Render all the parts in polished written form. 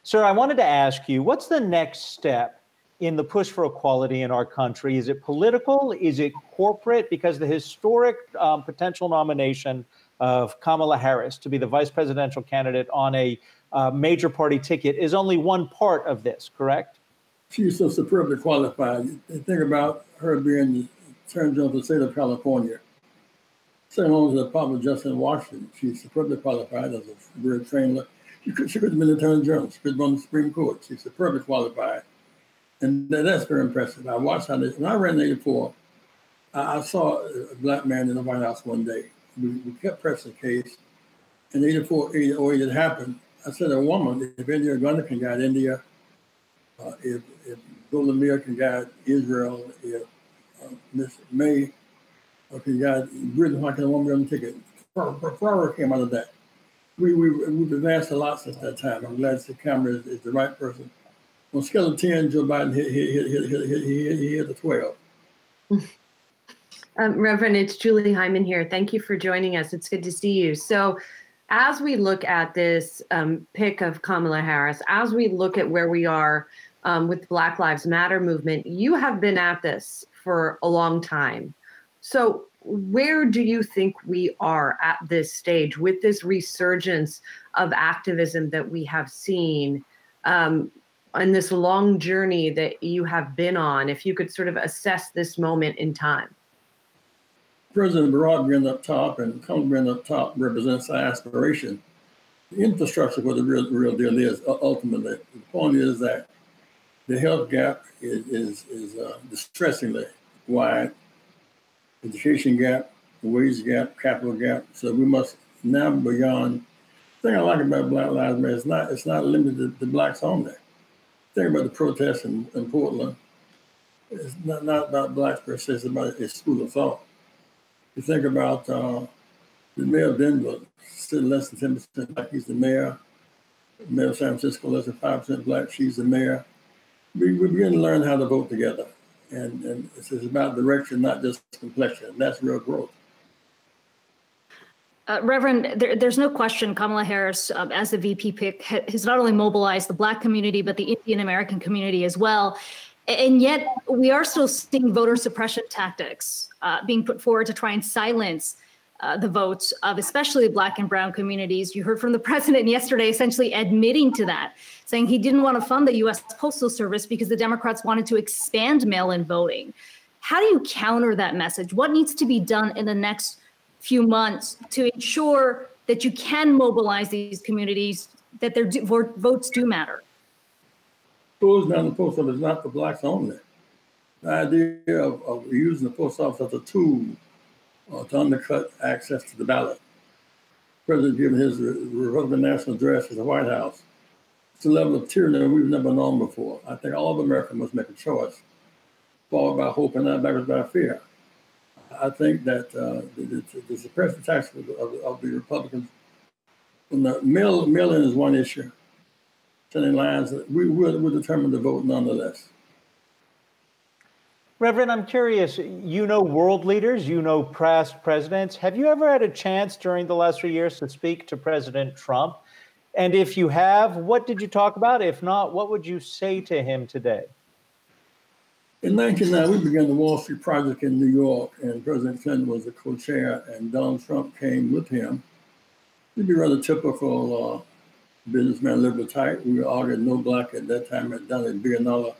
Sir, I wanted to ask you, what's the next step in the push for equality in our country? Is it political? Is it corporate? Because the historic potential nomination of Kamala Harris to be the vice presidential candidate on a major party ticket is only one part of this, correct? She's so superbly qualified. Think about her being the Attorney General of the state of California. Same on to the Department of Justice in Washington. She's superbly qualified as a very trained. She could have been the Attorney General. She could have been on the Supreme Court. She's superbly qualified. And that's very impressive. I watched how when I ran in '84, I saw a black man in the White House one day. We kept pressing the case. In '84, '08, it happened. I said, a woman, if India Gandhi can guide India, if Golda Meir can guide Israel, if Miss May can guide Britain, why can a woman get on the ticket? Ferrara came out of that. We've advanced a lot since that time. I'm glad to see Kamala is the right person. On a scale of 10, Joe Biden hit a 12. Reverend, it's Julie Hyman here. Thank you for joining us. It's good to see you. So as we look at this pick of Kamala Harris, as we look at where we are with the Black Lives Matter movement, you have been at this for a long time. So where do you think we are at this stage with this resurgence of activism that we have seen on this long journey that you have been on? If you could sort of assess this moment in time. President Barack being up top and Kamala being up top represents our aspiration. The infrastructure, what the real deal is, ultimately. The point is that the health gap is distressingly wide. Education gap, wage gap, capital gap. So we must now beyond. The thing I like about Black Lives Matter, it's not limited to blacks only. Think about the protests in Portland. It's not about blacks per se, it's school of thought. You think about the mayor of Denver, still less than 10% black, he's the mayor. The mayor of San Francisco, less than 5% black, she's the mayor. We begin to learn how to vote together. And it's about direction, not just complexion. That's real growth. Reverend, there's no question Kamala Harris, as the VP pick, has not only mobilized the Black community, but the Indian American community as well. And yet we are still seeing voter suppression tactics being put forward to try and silence the votes of especially Black and brown communities. You heard from the president yesterday essentially admitting to that, saying he didn't want to fund the U.S. Postal Service because the Democrats wanted to expand mail-in voting. How do you counter that message? What needs to be done in the next few months to ensure that you can mobilize these communities, that their votes do matter? Closing down the post office is not for blacks only. The idea of using the post office as a tool to undercut access to the ballot. The president giving his Republican national address at the White House. It's a level of tyranny we've never known before. I think all of America must make a choice, followed by hope and not backwards by fear. I think that the suppression tactics of the Republicans, when the mail-in is one issue, sending lines, we're determined to vote nonetheless. Reverend, I'm curious, you know world leaders, you know past presidents. Have you ever had a chance during the last 3 years to speak to President Trump? And if you have, what did you talk about? If not, what would you say to him today? In 1999, we began the Wall Street Project in New York, and President Clinton was the co-chair, and Donald Trump came with him. He'd be rather typical businessman, liberal type. We argued no black at that time had done $1 billion.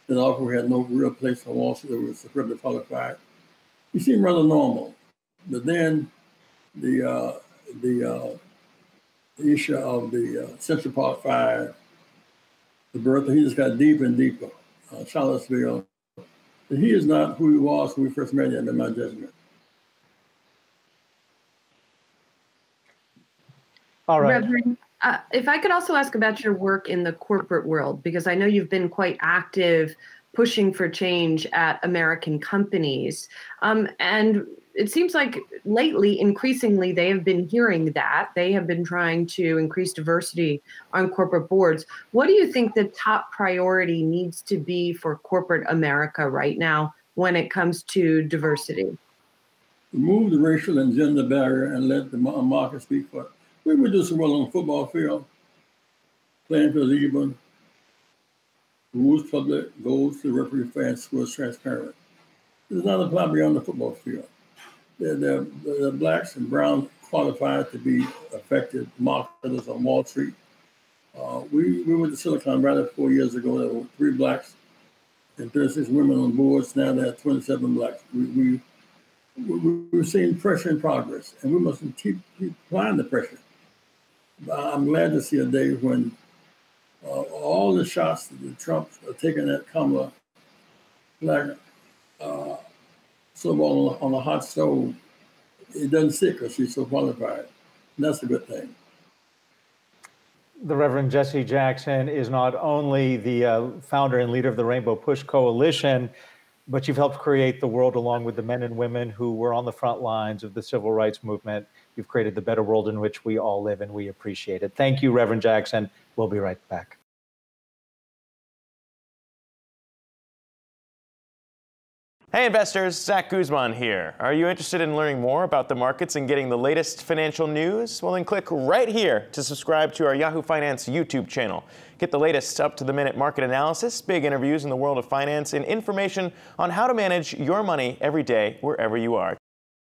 That offer had no real place on Wall Street. It was superbly qualified. He seemed rather normal. But then the issue of the Central Park Five, the birth, he just got deeper and deeper. Charlottesville. He is not who he was when we first met him, in my judgment. All right. Reverend, if I could also ask about your work in the corporate world, because I know you've been quite active pushing for change at American companies. And it seems like lately, increasingly, they have been hearing that. They have been trying to increase diversity on corporate boards. What do you think the top priority needs to be for corporate America right now when it comes to diversity? Remove the racial and gender barrier and let the market speak for it. We would do so well on the football field. playing field is even, rules public, goals to referee fair and scores transparent. This does not apply beyond the football field. The blacks and browns qualified to be effective marketers on Wall Street. We went to Silicon Valley 4 years ago. There were 3 blacks and 36 women on boards. Now there are 27 blacks. We've seen pressure and progress, and we must keep applying the pressure. I'm glad to see a day when all the shots that the Trump are taking at Kamala, like snowball on a hot stove, it doesn't sit because she's so qualified. And that's a good thing. The Reverend Jesse Jackson is not only the founder and leader of the Rainbow Push Coalition, but you've helped create the world along with the men and women who were on the front lines of the civil rights movement. You've created the better world in which we all live, and we appreciate it. Thank you, Reverend Jackson. We'll be right back. Hey investors, Zach Guzman here. Are you interested in learning more about the markets and getting the latest financial news? Well, then click right here to subscribe to our Yahoo Finance YouTube channel. Get the latest up-to-the-minute market analysis, big interviews in the world of finance, and information on how to manage your money every day wherever you are.